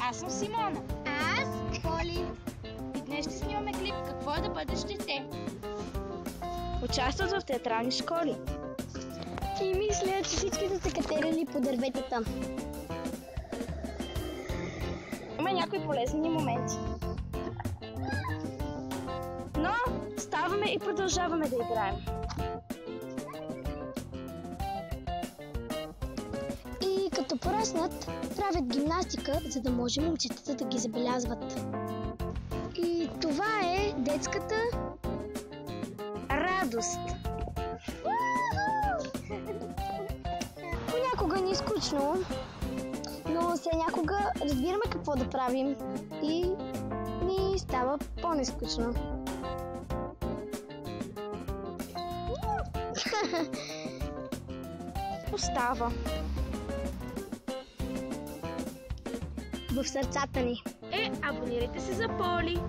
Аз съм Симона. Аз Поли. И днес ще снимаме клип "Какво е да бъдеш дете". Участват в театрални школи. И мисля, че всички са се катерили по дърветата. Има някои полезни моменти. Но ставаме и продължаваме да играем. И като пораснат, правят гимнастика, за да може момчетата да ги забелязват. И това е детската Радост. Понякога ни е скучно, но все някога разбираме какво да правим и ни става по-нескучно. Остава В сърцата ни. абонирайте се за Поли.